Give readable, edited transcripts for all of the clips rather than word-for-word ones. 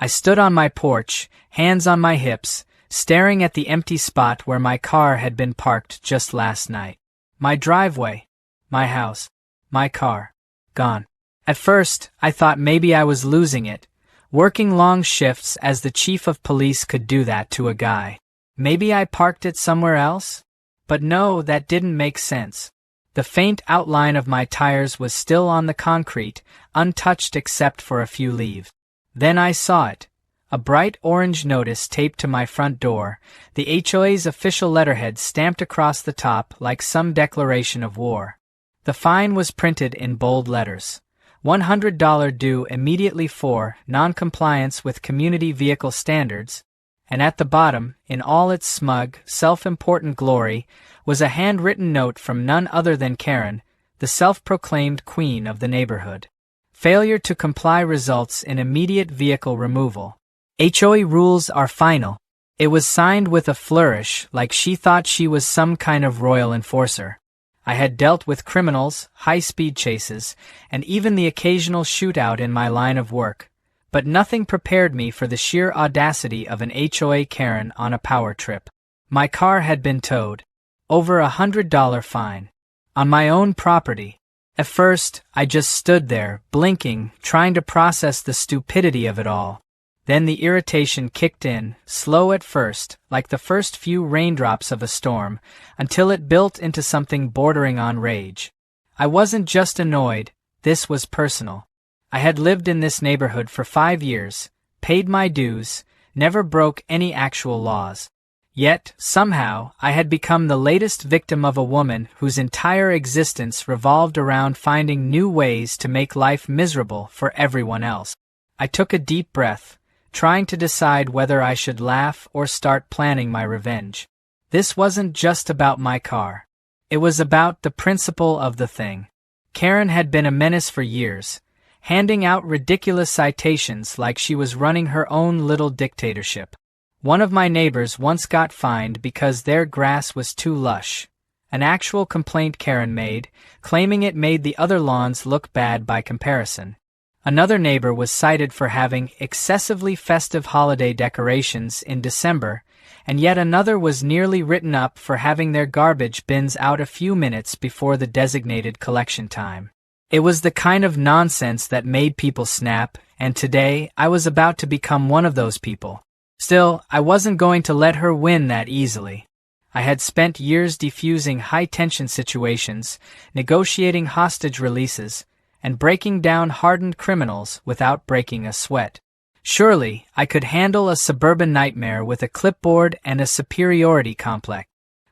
I stood on my porch, hands on my hips, staring at the empty spot where my car had been parked just last night. My driveway, my house, my car, gone. At first, I thought maybe I was losing it, working long shifts as the chief of police could do that to a guy. Maybe I parked it somewhere else? But no, that didn't make sense. The faint outline of my tires was still on the concrete, untouched except for a few leaves. Then I saw it. A bright orange notice taped to my front door, the HOA's official letterhead stamped across the top like some declaration of war. The fine was printed in bold letters. $100 due immediately for non-compliance with community vehicle standards, and at the bottom, in all its smug, self-important glory, was a handwritten note from none other than Karen, the self-proclaimed queen of the neighborhood. Failure to comply results in immediate vehicle removal. HOA rules are final. It was signed with a flourish, like she thought she was some kind of royal enforcer. I had dealt with criminals, high-speed chases, and even the occasional shootout in my line of work, but nothing prepared me for the sheer audacity of an HOA Karen on a power trip. My car had been towed. Over $100 fine. On my own property. At first, I just stood there, blinking, trying to process the stupidity of it all. Then the irritation kicked in, slow at first, like the first few raindrops of a storm, until it built into something bordering on rage. I wasn't just annoyed, this was personal. I had lived in this neighborhood for 5 years, paid my dues, never broke any actual laws. Yet, somehow, I had become the latest victim of a woman whose entire existence revolved around finding new ways to make life miserable for everyone else. I took a deep breath, trying to decide whether I should laugh or start planning my revenge. This wasn't just about my car. It was about the principle of the thing. Karen had been a menace for years, handing out ridiculous citations like she was running her own little dictatorship. One of my neighbors once got fined because their grass was too lush. An actual complaint Karen made, claiming it made the other lawns look bad by comparison. Another neighbor was cited for having excessively festive holiday decorations in December, and yet another was nearly written up for having their garbage bins out a few minutes before the designated collection time. It was the kind of nonsense that made people snap, and today I was about to become one of those people. Still, I wasn't going to let her win that easily. I had spent years defusing high-tension situations, negotiating hostage releases, and breaking down hardened criminals without breaking a sweat. Surely, I could handle a suburban nightmare with a clipboard and a superiority complex.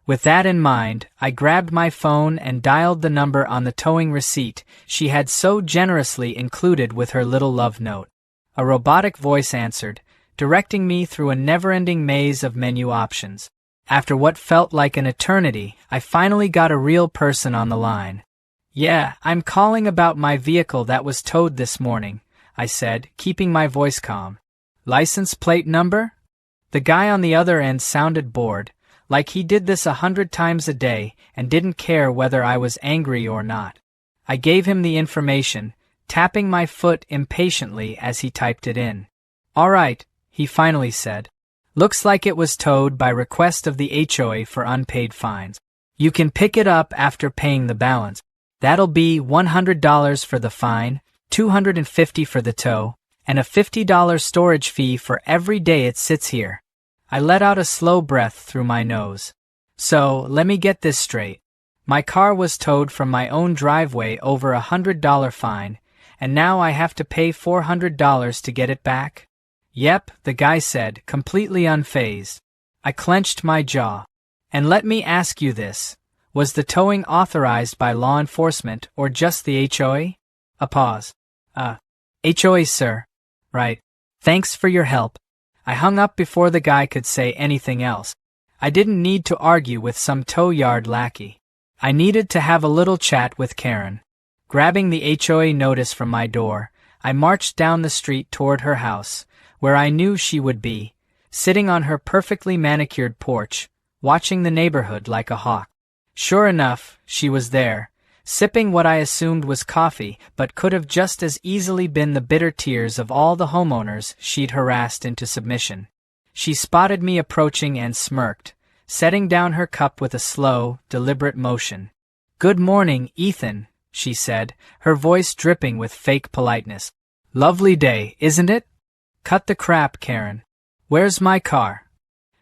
With that in mind, I grabbed my phone and dialed the number on the towing receipt she had so generously included with her little love note. A robotic voice answered, directing me through a never-ending maze of menu options. After what felt like an eternity, I finally got a real person on the line. "Yeah, I'm calling about my vehicle that was towed this morning," I said, keeping my voice calm. "License plate number?" The guy on the other end sounded bored, like he did this 100 times a day and didn't care whether I was angry or not. I gave him the information, tapping my foot impatiently as he typed it in. "All right," he finally said. "Looks like it was towed by request of the HOA for unpaid fines. You can pick it up after paying the balance. That'll be $100 for the fine, $250 for the tow, and a $50 storage fee for every day it sits here." I let out a slow breath through my nose. "So, let me get this straight. My car was towed from my own driveway over $100 fine, and now I have to pay $400 to get it back?" "Yep," the guy said, completely unfazed. I clenched my jaw. "And let me ask you this. Was the towing authorized by law enforcement or just the HOA?" A pause. HOA, sir." "Right. Thanks for your help." I hung up before the guy could say anything else. I didn't need to argue with some tow yard lackey. I needed to have a little chat with Karen. Grabbing the HOA notice from my door, I marched down the street toward her house, where I knew she would be, sitting on her perfectly manicured porch, watching the neighborhood like a hawk. Sure enough, she was there, sipping what I assumed was coffee but could have just as easily been the bitter tears of all the homeowners she'd harassed into submission. She spotted me approaching and smirked, setting down her cup with a slow, deliberate motion. "Good morning, Ethan," she said, her voice dripping with fake politeness. "Lovely day, isn't it? Cut the crap, Karen. Where's my car?"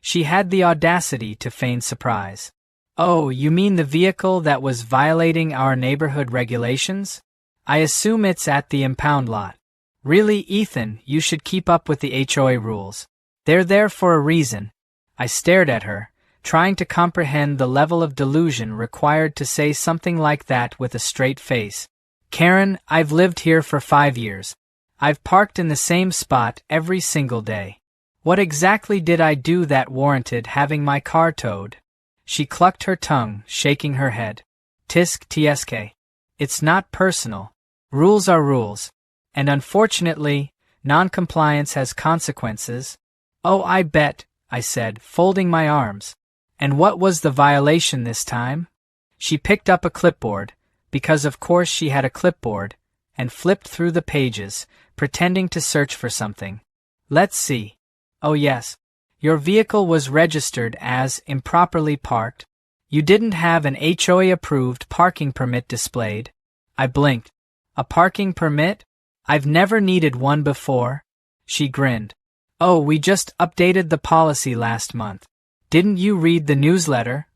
She had the audacity to feign surprise. "Oh, you mean the vehicle that was violating our neighborhood regulations? I assume it's at the impound lot. Really, Ethan, you should keep up with the HOA rules. They're there for a reason." I stared at her, trying to comprehend the level of delusion required to say something like that with a straight face. "Karen, I've lived here for 5 years. I've parked in the same spot every single day. What exactly did I do that warranted having my car towed?" She clucked her tongue, shaking her head. "Tisk tsk. It's not personal. Rules are rules. And unfortunately, non-compliance has consequences." "Oh, I bet," I said, folding my arms. "And what was the violation this time?" She picked up a clipboard, because of course she had a clipboard, and flipped through the pages, pretending to search for something. "Let's see. Oh yes. Your vehicle was registered as improperly parked. You didn't have an HOA-approved parking permit displayed." I blinked. "A parking permit? I've never needed one before." She grinned. "Oh, we just updated the policy last month. Didn't you read the newsletter?"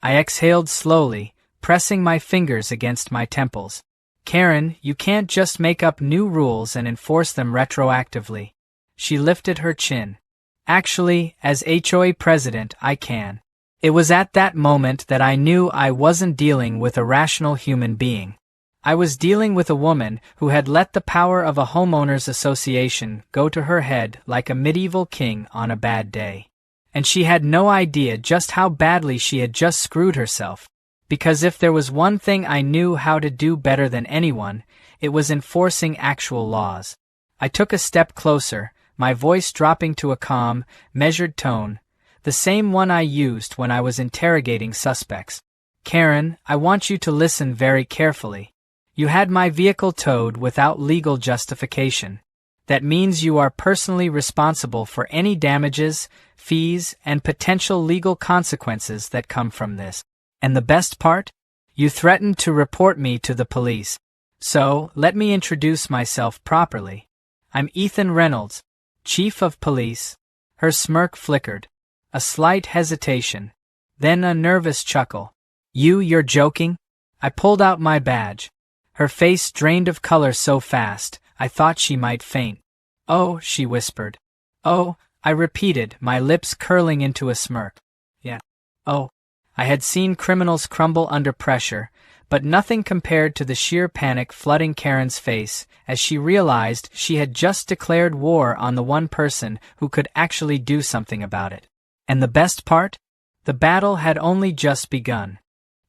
I exhaled slowly, pressing my fingers against my temples. "Karen, you can't just make up new rules and enforce them retroactively." She lifted her chin. "Actually, as HOA president, I can." It was at that moment that I knew I wasn't dealing with a rational human being. I was dealing with a woman who had let the power of a homeowners association go to her head like a medieval king on a bad day. And she had no idea just how badly she had just screwed herself. Because if there was one thing I knew how to do better than anyone, it was enforcing actual laws. I took a step closer, my voice dropping to a calm, measured tone, the same one I used when I was interrogating suspects. "Karen, I want you to listen very carefully. You had my vehicle towed without legal justification. That means you are personally responsible for any damages, fees, and potential legal consequences that come from this. And the best part? You threatened to report me to the police. So, let me introduce myself properly. I'm Ethan Reynolds, Chief of Police." Her smirk flickered. A slight hesitation. Then a nervous chuckle. You're joking?" I pulled out my badge. Her face drained of color so fast, I thought she might faint. "Oh," she whispered. "Oh," I repeated, my lips curling into a smirk. "Yeah. Oh." I had seen criminals crumble under pressure, but nothing compared to the sheer panic flooding Karen's face as she realized she had just declared war on the one person who could actually do something about it. And the best part? The battle had only just begun.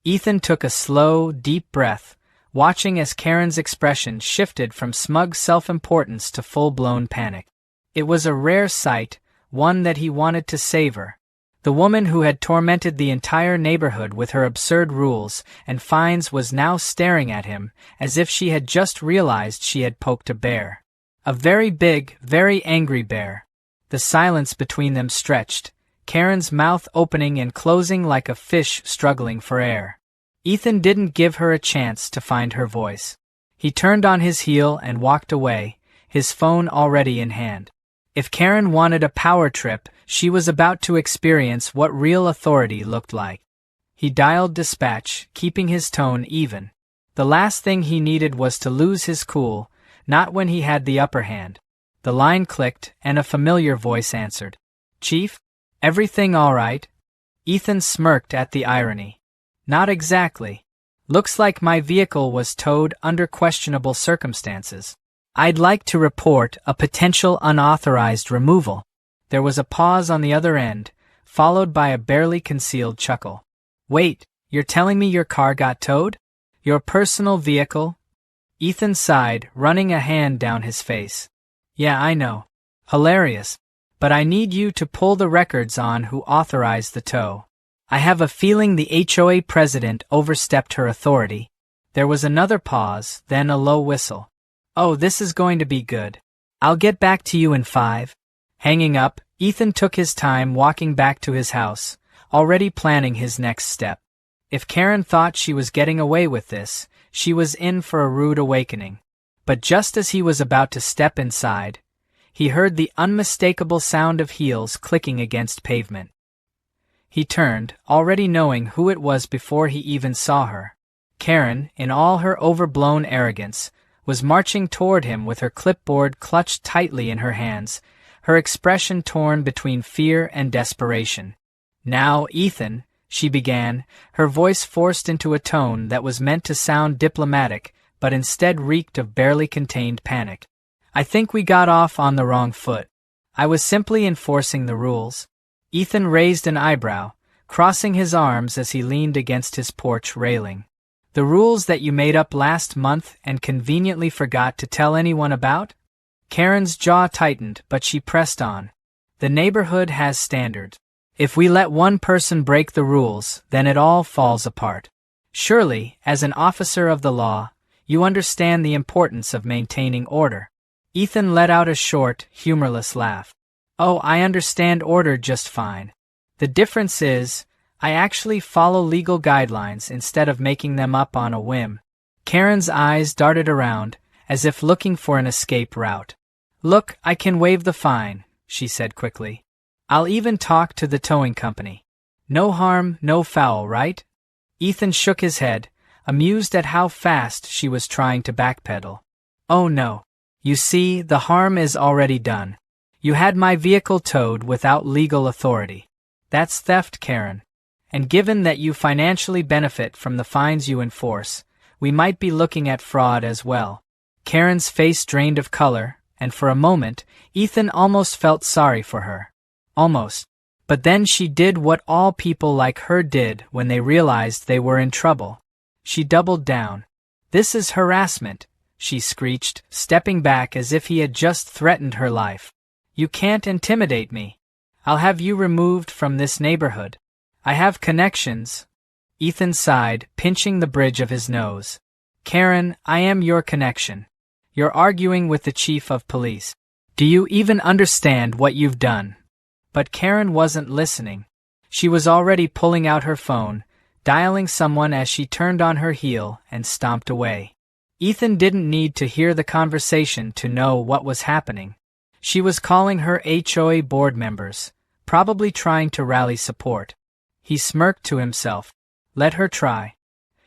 Ethan took a slow, deep breath, watching as Karen's expression shifted from smug self-importance to full-blown panic. It was a rare sight, one that he wanted to savor. The woman who had tormented the entire neighborhood with her absurd rules and fines was now staring at him as if she had just realized she had poked a bear. A very big, very angry bear. The silence between them stretched, Karen's mouth opening and closing like a fish struggling for air. Ethan didn't give her a chance to find her voice. He turned on his heel and walked away, his phone already in hand. If Karen wanted a power trip, she was about to experience what real authority looked like. He dialed dispatch, keeping his tone even. The last thing he needed was to lose his cool, not when he had the upper hand. The line clicked, and a familiar voice answered. "Chief? Everything all right?" Ethan smirked at the irony. "Not exactly. Looks like my vehicle was towed under questionable circumstances. I'd like to report a potential unauthorized removal." There was a pause on the other end, followed by a barely concealed chuckle. "Wait, you're telling me your car got towed? Your personal vehicle?" Ethan sighed, running a hand down his face. "Yeah, I know. Hilarious. But I need you to pull the records on who authorized the tow. I have a feeling the HOA president overstepped her authority." There was another pause, then a low whistle. Oh, this is going to be good. I'll get back to you in 5. Hanging up, Ethan took his time walking back to his house, already planning his next step. If Karen thought she was getting away with this, she was in for a rude awakening. But just as he was about to step inside, he heard the unmistakable sound of heels clicking against pavement. He turned, already knowing who it was before he even saw her. Karen, in all her overblown arrogance, was marching toward him with her clipboard clutched tightly in her hands, her expression torn between fear and desperation. "Now, Ethan," she began, her voice forced into a tone that was meant to sound diplomatic, but instead reeked of barely contained panic. "I think we got off on the wrong foot. I was simply enforcing the rules." Ethan raised an eyebrow, crossing his arms as he leaned against his porch railing. "The rules that you made up last month and conveniently forgot to tell anyone about?" Karen's jaw tightened, but she pressed on. "The neighborhood has standards. If we let one person break the rules, then it all falls apart. Surely, as an officer of the law, you understand the importance of maintaining order." Ethan let out a short, humorless laugh. "Oh, I understand order just fine. The difference is, I actually follow legal guidelines instead of making them up on a whim." Karen's eyes darted around, as if looking for an escape route. "Look, I can waive the fine," she said quickly. "I'll even talk to the towing company. No harm, no foul, right?" Ethan shook his head, amused at how fast she was trying to backpedal. "Oh no. You see, the harm is already done. You had my vehicle towed without legal authority. That's theft, Karen. And given that you financially benefit from the fines you enforce, we might be looking at fraud as well." Karen's face drained of color, and for a moment, Ethan almost felt sorry for her. Almost. But then she did what all people like her did when they realized they were in trouble. She doubled down. "This is harassment," she screeched, stepping back as if he had just threatened her life. "You can't intimidate me. I'll have you removed from this neighborhood. I have connections." Ethan sighed, pinching the bridge of his nose. "Karen, I am your connection. You're arguing with the chief of police. Do you even understand what you've done?" But Karen wasn't listening. She was already pulling out her phone, dialing someone as she turned on her heel and stomped away. Ethan didn't need to hear the conversation to know what was happening. She was calling her HOA board members, probably trying to rally support. He smirked to himself. Let her try.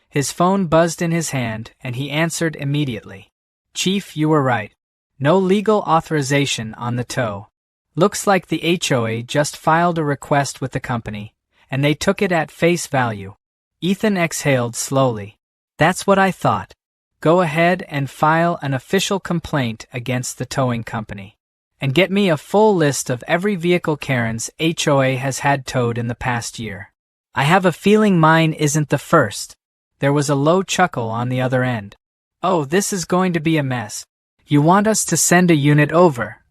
His phone buzzed in his hand, and he answered immediately. "Chief, you were right. No legal authorization on the tow. Looks like the HOA just filed a request with the company, and they took it at face value." Ethan exhaled slowly. "That's what I thought. Go ahead and file an official complaint against the towing company. And get me a full list of every vehicle Karen's HOA has had towed in the past year. I have a feeling mine isn't the first." There was a low chuckle on the other end. "Oh, this is going to be a mess. You want us to send a unit over?"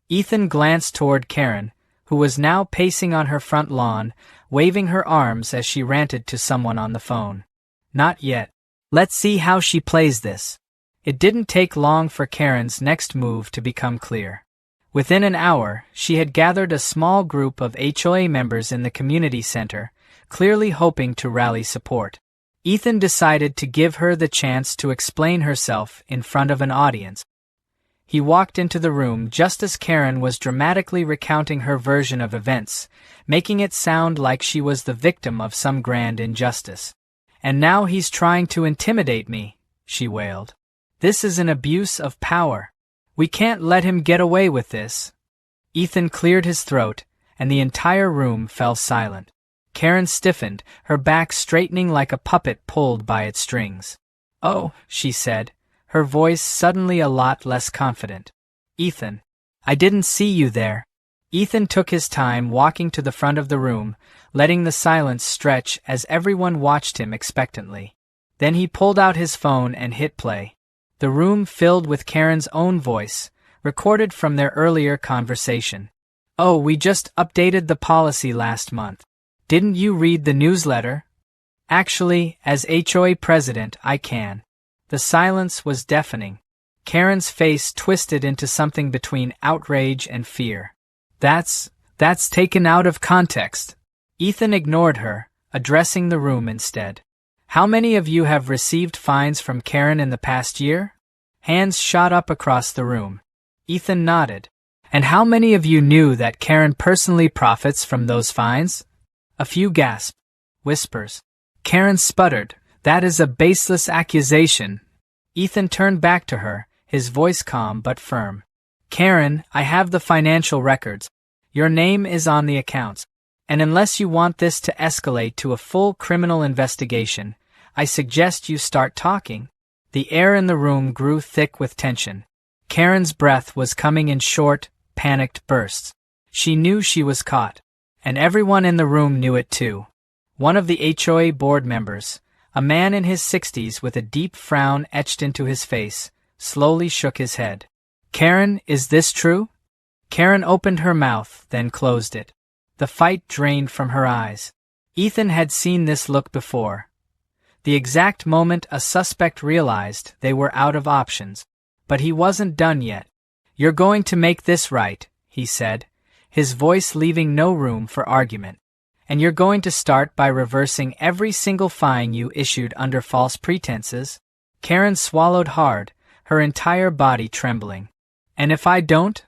Ethan glanced toward Karen, who was now pacing on her front lawn, waving her arms as she ranted to someone on the phone. "Not yet. Let's see how she plays this." It didn't take long for Karen's next move to become clear. Within an hour, she had gathered a small group of HOA members in the community center, clearly hoping to rally support. Ethan decided to give her the chance to explain herself in front of an audience. He walked into the room just as Karen was dramatically recounting her version of events, making it sound like she was the victim of some grand injustice. "And now he's trying to intimidate me," she wailed. "This is an abuse of power. We can't let him get away with this." Ethan cleared his throat, and the entire room fell silent. Karen stiffened, her back straightening like a puppet pulled by its strings. "Oh," she said, her voice suddenly a lot less confident. "Ethan, I didn't see you there." Ethan took his time walking to the front of the room, letting the silence stretch as everyone watched him expectantly. Then he pulled out his phone and hit play. The room filled with Karen's own voice, recorded from their earlier conversation. "Oh, we just updated the policy last month. Didn't you read the newsletter? Actually, as HOA president, I can." The silence was deafening. Karen's face twisted into something between outrage and fear. That's taken out of context. Ethan ignored her, addressing the room instead. How many of you have received fines from Karen in the past year? Hands shot up across the room. Ethan nodded. And how many of you knew that Karen personally profits from those fines? A few gasped. Whispers. Karen sputtered. That is a baseless accusation. Ethan turned back to her, his voice calm but firm. Karen, I have the financial records. Your name is on the accounts. And unless you want this to escalate to a full criminal investigation, I suggest you start talking. The air in the room grew thick with tension. Karen's breath was coming in short, panicked bursts. She knew she was caught, and everyone in the room knew it too. One of the HOA board members, a man in his 60s with a deep frown etched into his face, slowly shook his head. Karen, is this true? Karen opened her mouth, then closed it. The fight drained from her eyes. Ethan had seen this look before. The exact moment a suspect realized they were out of options. But he wasn't done yet. You're going to make this right, he said, his voice leaving no room for argument. And you're going to start by reversing every single fine you issued under false pretenses. Karen swallowed hard, her entire body trembling. And if I don't?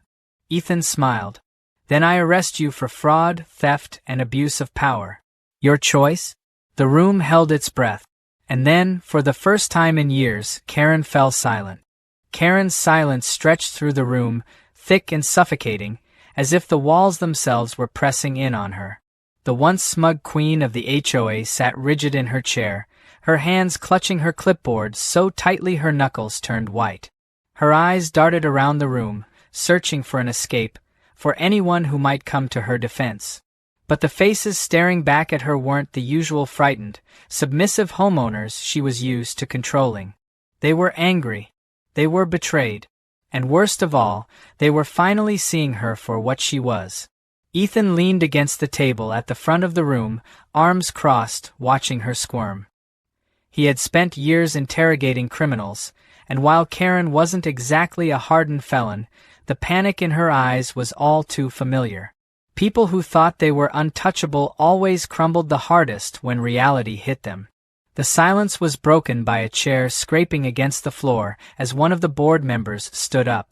Ethan smiled. Then I arrest you for fraud, theft, and abuse of power. Your choice? The room held its breath. And then, for the first time in years, Karen fell silent. Karen's silence stretched through the room, thick and suffocating, as if the walls themselves were pressing in on her. The once smug queen of the HOA sat rigid in her chair, her hands clutching her clipboard so tightly her knuckles turned white. Her eyes darted around the room, searching for an escape, for anyone who might come to her defense. But the faces staring back at her weren't the usual frightened, submissive homeowners she was used to controlling. They were angry. They were betrayed. And worst of all, they were finally seeing her for what she was. Ethan leaned against the table at the front of the room, arms crossed, watching her squirm. He had spent years interrogating criminals, and while Karen wasn't exactly a hardened felon, the panic in her eyes was all too familiar. People who thought they were untouchable always crumbled the hardest when reality hit them. The silence was broken by a chair scraping against the floor as one of the board members stood up.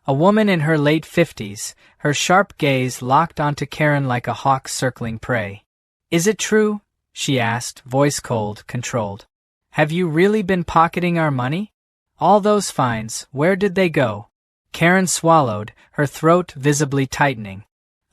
A woman in her late 50s, her sharp gaze locked onto Karen like a hawk circling prey. Is it true? She asked, voice cold, controlled. Have you really been pocketing our money? All those fines, where did they go? Karen swallowed, her throat visibly tightening.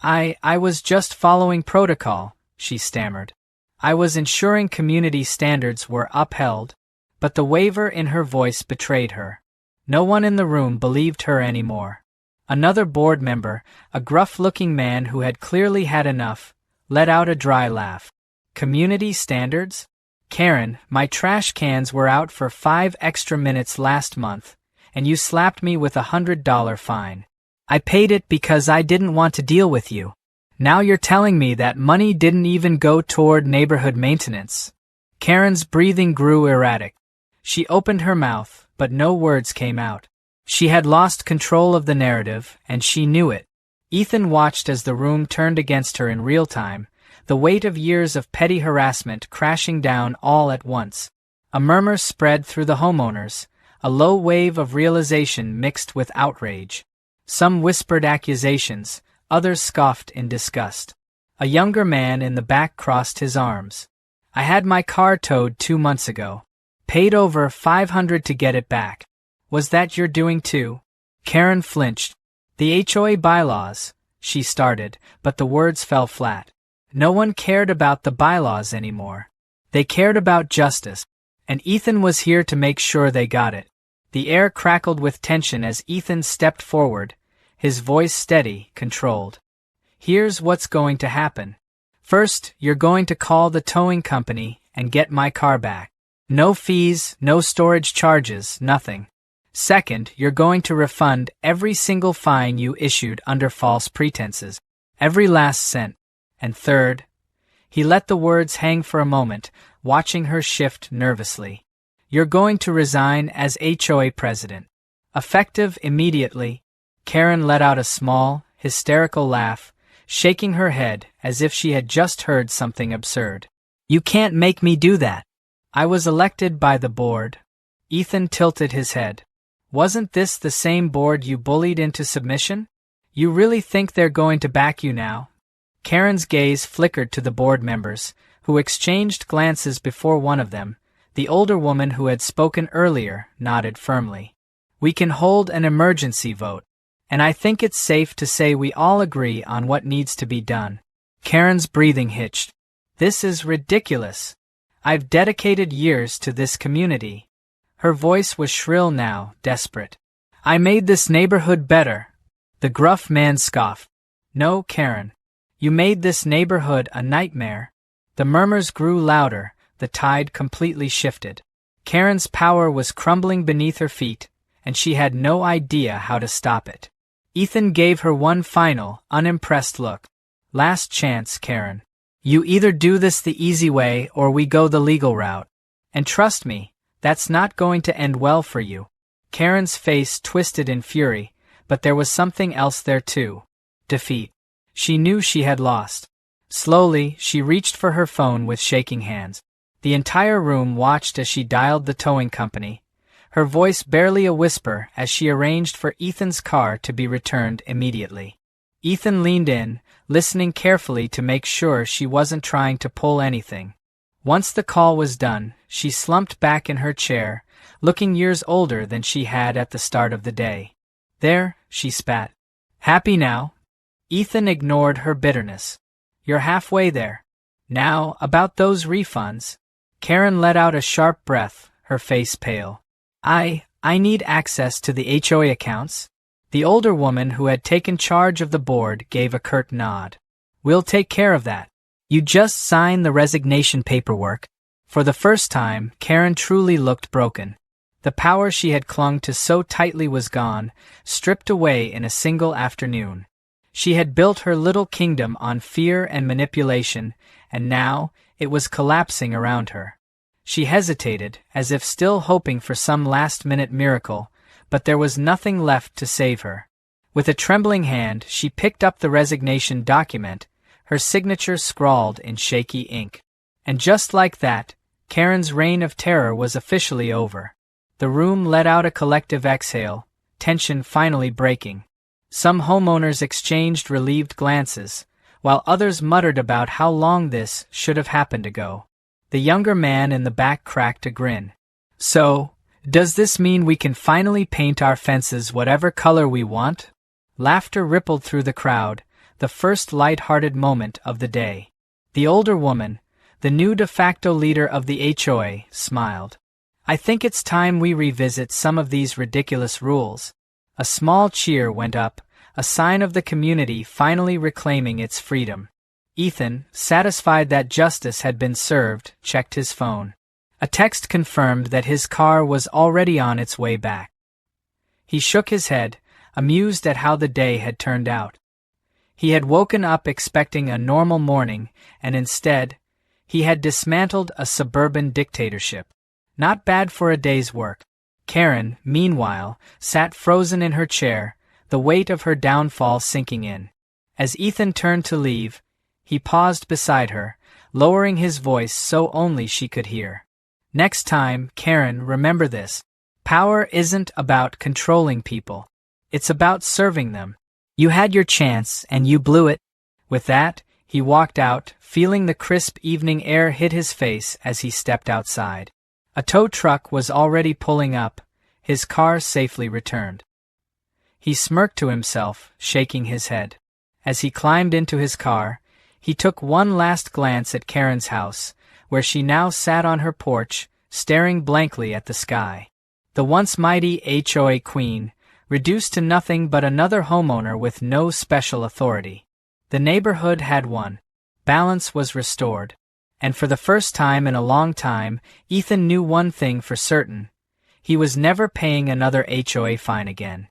I was just following protocol, she stammered. I was ensuring community standards were upheld, but the waver in her voice betrayed her. No one in the room believed her anymore. Another board member, a gruff-looking man who had clearly had enough, let out a dry laugh. Community standards? Karen, my trash cans were out for 5 extra minutes last month, and you slapped me with $100 fine. I paid it because I didn't want to deal with you. Now you're telling me that money didn't even go toward neighborhood maintenance. Karen's breathing grew erratic. She opened her mouth, but no words came out. She had lost control of the narrative, and she knew it. Ethan watched as the room turned against her in real time, the weight of years of petty harassment crashing down all at once. A murmur spread through the homeowners, a low wave of realization mixed with outrage. Some whispered accusations, others scoffed in disgust. A younger man in the back crossed his arms. I had my car towed 2 months ago. Paid over $500 to get it back. Was that your doing too? Karen flinched. The HOA bylaws, she started, but the words fell flat. No one cared about the bylaws anymore. They cared about justice, and Ethan was here to make sure they got it. The air crackled with tension as Ethan stepped forward, his voice steady, controlled. Here's what's going to happen. First, you're going to call the towing company and get my car back. No fees, no storage charges, nothing. Second, you're going to refund every single fine you issued under false pretenses. Every last cent. And third, he let the words hang for a moment, watching her shift nervously. You're going to resign as HOA president. Effective immediately. Karen let out a small, hysterical laugh, shaking her head as if she had just heard something absurd. You can't make me do that. I was elected by the board. Ethan tilted his head. Wasn't this the same board you bullied into submission? You really think they're going to back you now? Karen's gaze flickered to the board members, who exchanged glances before one of them, the older woman who had spoken earlier, nodded firmly. We can hold an emergency vote, and I think it's safe to say we all agree on what needs to be done. Karen's breathing hitched. This is ridiculous. I've dedicated years to this community. Her voice was shrill now, desperate. I made this neighborhood better. The gruff man scoffed. No, Karen. You made this neighborhood a nightmare. The murmurs grew louder, the tide completely shifted. Karen's power was crumbling beneath her feet, and she had no idea how to stop it. Ethan gave her one final, unimpressed look. Last chance, Karen. You either do this the easy way or we go the legal route. And trust me, that's not going to end well for you. Karen's face twisted in fury, but there was something else there too. Defeat. She knew she had lost. Slowly, she reached for her phone with shaking hands. The entire room watched as she dialed the towing company, her voice barely a whisper as she arranged for Ethan's car to be returned immediately. Ethan leaned in, listening carefully to make sure she wasn't trying to pull anything. Once the call was done, she slumped back in her chair, looking years older than she had at the start of the day. There, she spat. Happy now? Ethan ignored her bitterness. You're halfway there. Now, about those refunds. Karen let out a sharp breath, her face pale. I need access to the HOA accounts. The older woman who had taken charge of the board gave a curt nod. We'll take care of that. You just sign the resignation paperwork. For the first time, Karen truly looked broken. The power she had clung to so tightly was gone, stripped away in a single afternoon. She had built her little kingdom on fear and manipulation, and now it was collapsing around her. She hesitated, as if still hoping for some last-minute miracle, but there was nothing left to save her. With a trembling hand, she picked up the resignation document, her signature scrawled in shaky ink. And just like that, Karen's reign of terror was officially over. The room let out a collective exhale, tension finally breaking. Some homeowners exchanged relieved glances, while others muttered about how long this should have happened ago. The younger man in the back cracked a grin. So, does this mean we can finally paint our fences whatever color we want? Laughter rippled through the crowd, the first light-hearted moment of the day. The older woman, the new de facto leader of the HOA, smiled. I think it's time we revisit some of these ridiculous rules. A small cheer went up, a sign of the community finally reclaiming its freedom. Ethan, satisfied that justice had been served, checked his phone. A text confirmed that his car was already on its way back. He shook his head, amused at how the day had turned out. He had woken up expecting a normal morning, and instead, he had dismantled a suburban dictatorship. Not bad for a day's work. Karen, meanwhile, sat frozen in her chair, the weight of her downfall sinking in. As Ethan turned to leave, he paused beside her, lowering his voice so only she could hear. Next time, Karen, remember this. Power isn't about controlling people. It's about serving them. You had your chance, and you blew it. With that, he walked out, feeling the crisp evening air hit his face as he stepped outside. A tow truck was already pulling up, his car safely returned. He smirked to himself, shaking his head. As he climbed into his car, he took one last glance at Karen's house, where she now sat on her porch, staring blankly at the sky. The once mighty HOA queen, reduced to nothing but another homeowner with no special authority. The neighborhood had won. Balance was restored. And for the first time in a long time, Ethan knew one thing for certain. He was never paying another HOA fine again.